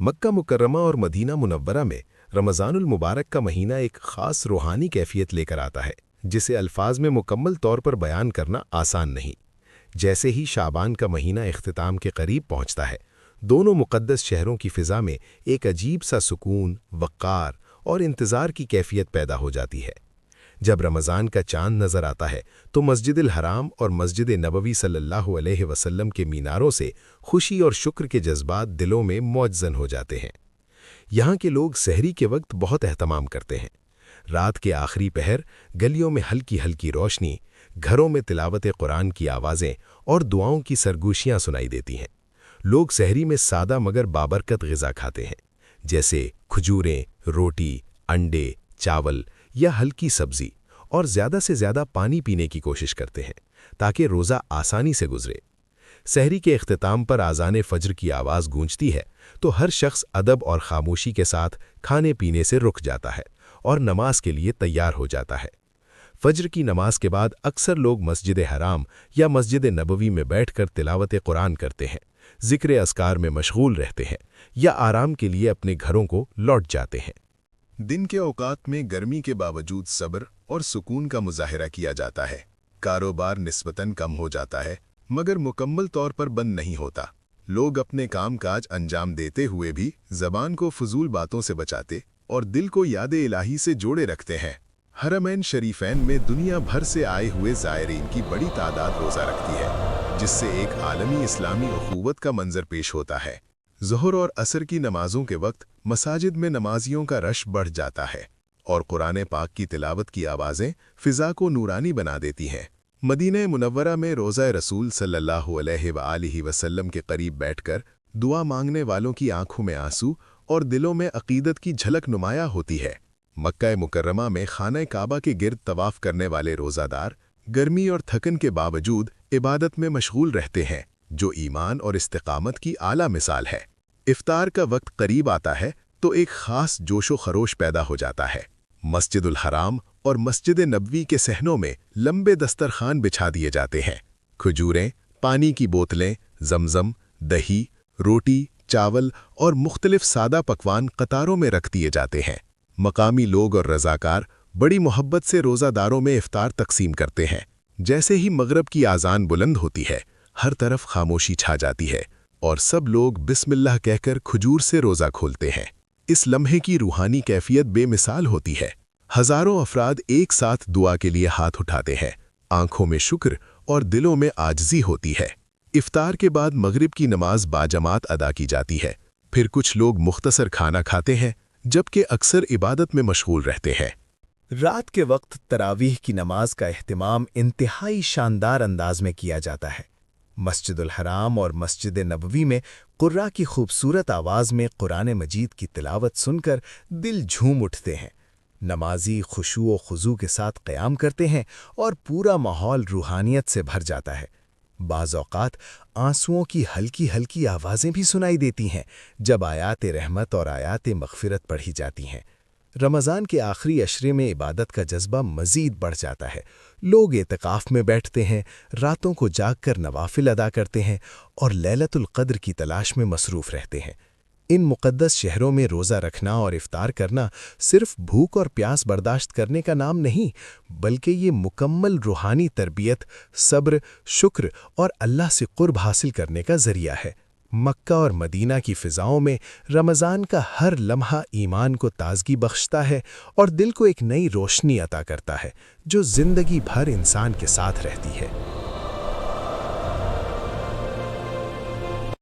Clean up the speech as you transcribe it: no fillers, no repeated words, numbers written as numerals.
مکہ مکرمہ اور مدینہ منورہ میں رمضان المبارک کا مہینہ ایک خاص روحانی کیفیت لے کر آتا ہے جسے الفاظ میں مکمل طور پر بیان کرنا آسان نہیں۔ جیسے ہی شعبان کا مہینہ اختتام کے قریب پہنچتا ہے، دونوں مقدس شہروں کی فضا میں ایک عجیب سا سکون، وقار اور انتظار کی کیفیت پیدا ہو جاتی ہے۔ جب رمضان کا چاند نظر آتا ہے تو مسجد الحرام اور مسجد نبوی صلی اللہ علیہ وسلم کے میناروں سے خوشی اور شکر کے جذبات دلوں میں موجزن ہو جاتے ہیں۔ یہاں کے لوگ سحری کے وقت بہت اہتمام کرتے ہیں۔ رات کے آخری پہر گلیوں میں ہلکی ہلکی روشنی، گھروں میں تلاوت قرآن کی آوازیں اور دعاؤں کی سرگوشیاں سنائی دیتی ہیں۔ لوگ سحری میں سادہ مگر بابرکت غذا کھاتے ہیں، جیسے کھجوریں، روٹی، انڈے، چاول یا ہلکی سبزی، اور زیادہ سے زیادہ پانی پینے کی کوشش کرتے ہیں تاکہ روزہ آسانی سے گزرے۔ سحری کے اختتام پر اذان فجر کی آواز گونجتی ہے تو ہر شخص ادب اور خاموشی کے ساتھ کھانے پینے سے رک جاتا ہے اور نماز کے لیے تیار ہو جاتا ہے۔ فجر کی نماز کے بعد اکثر لوگ مسجد حرام یا مسجد نبوی میں بیٹھ کر تلاوت قرآن کرتے ہیں، ذکر اذکار میں مشغول رہتے ہیں یا آرام کے لیے اپنے گھروں کو لوٹ جاتے ہیں۔ دن کے اوقات میں گرمی کے باوجود صبر اور سکون کا مظاہرہ کیا جاتا ہے۔ کاروبار نسبتاً کم ہو جاتا ہے مگر مکمل طور پر بند نہیں ہوتا۔ لوگ اپنے کام کاج انجام دیتے ہوئے بھی زبان کو فضول باتوں سے بچاتے اور دل کو یاد الہی سے جوڑے رکھتے ہیں۔ حرمین شریفین میں دنیا بھر سے آئے ہوئے زائرین کی بڑی تعداد روزہ رکھتی ہے، جس سے ایک عالمی اسلامی اخوت کا منظر پیش ہوتا ہے۔ ظہر اور عصر کی نمازوں کے وقت مساجد میں نمازیوں کا رش بڑھ جاتا ہے اور قرآن پاک کی تلاوت کی آوازیں فضا کو نورانی بنا دیتی ہیں۔ مدینہ منورہ میں روضہ رسول صلی اللہ علیہ وآلہ وسلم کے قریب بیٹھ کر دعا مانگنے والوں کی آنکھوں میں آنسو اور دلوں میں عقیدت کی جھلک نمایاں ہوتی ہے۔ مکہ مکرمہ میں خانہ کعبہ کے گرد طواف کرنے والے روزہ دار گرمی اور تھکن کے باوجود عبادت میں مشغول رہتے ہیں، جو ایمان اور استقامت کی اعلیٰ مثال ہے۔ افطار کا وقت قریب آتا ہے تو ایک خاص جوش و خروش پیدا ہو جاتا ہے۔ مسجد الحرام اور مسجد نبوی کے صحنوں میں لمبے دسترخوان بچھا دیے جاتے ہیں۔ کھجوریں، پانی کی بوتلیں، زمزم، دہی، روٹی، چاول اور مختلف سادہ پکوان قطاروں میں رکھ دیے جاتے ہیں۔ مقامی لوگ اور رضاکار بڑی محبت سے روزہ داروں میں افطار تقسیم کرتے ہیں۔ جیسے ہی مغرب کی اذان بلند ہوتی ہے، ہر طرف خاموشی چھا جاتی ہے اور سب لوگ بسم اللہ کہہ کر کھجور سے روزہ کھولتے ہیں۔ اس لمحے کی روحانی کیفیت بے مثال ہوتی ہے۔ ہزاروں افراد ایک ساتھ دعا کے لیے ہاتھ اٹھاتے ہیں، آنکھوں میں شکر اور دلوں میں عاجزی ہوتی ہے۔ افطار کے بعد مغرب کی نماز باجماعت ادا کی جاتی ہے، پھر کچھ لوگ مختصر کھانا کھاتے ہیں جبکہ اکثر عبادت میں مشغول رہتے ہیں۔ رات کے وقت تراویح کی نماز کا اہتمام انتہائی شاندار انداز میں کیا جاتا ہے۔ مسجد الحرام اور مسجد نبوی میں قرآ کی خوبصورت آواز میں قرآن مجید کی تلاوت سن کر دل جھوم اٹھتے ہیں۔ نمازی خشوع و خضوع کے ساتھ قیام کرتے ہیں اور پورا ماحول روحانیت سے بھر جاتا ہے۔ بعض اوقات آنسوؤں کی ہلکی ہلکی آوازیں بھی سنائی دیتی ہیں جب آیات رحمت اور آیات مغفرت پڑھی جاتی ہیں۔ رمضان کے آخری عشرے میں عبادت کا جذبہ مزید بڑھ جاتا ہے۔ لوگ اعتکاف میں بیٹھتے ہیں، راتوں کو جاگ کر نوافل ادا کرتے ہیں اور لیلۃ القدر کی تلاش میں مصروف رہتے ہیں۔ ان مقدس شہروں میں روزہ رکھنا اور افطار کرنا صرف بھوک اور پیاس برداشت کرنے کا نام نہیں، بلکہ یہ مکمل روحانی تربیت، صبر، شکر اور اللہ سے قرب حاصل کرنے کا ذریعہ ہے۔ مکہ اور مدینہ کی فضاؤں میں رمضان کا ہر لمحہ ایمان کو تازگی بخشتا ہے اور دل کو ایک نئی روشنی عطا کرتا ہے جو زندگی بھر انسان کے ساتھ رہتی ہے۔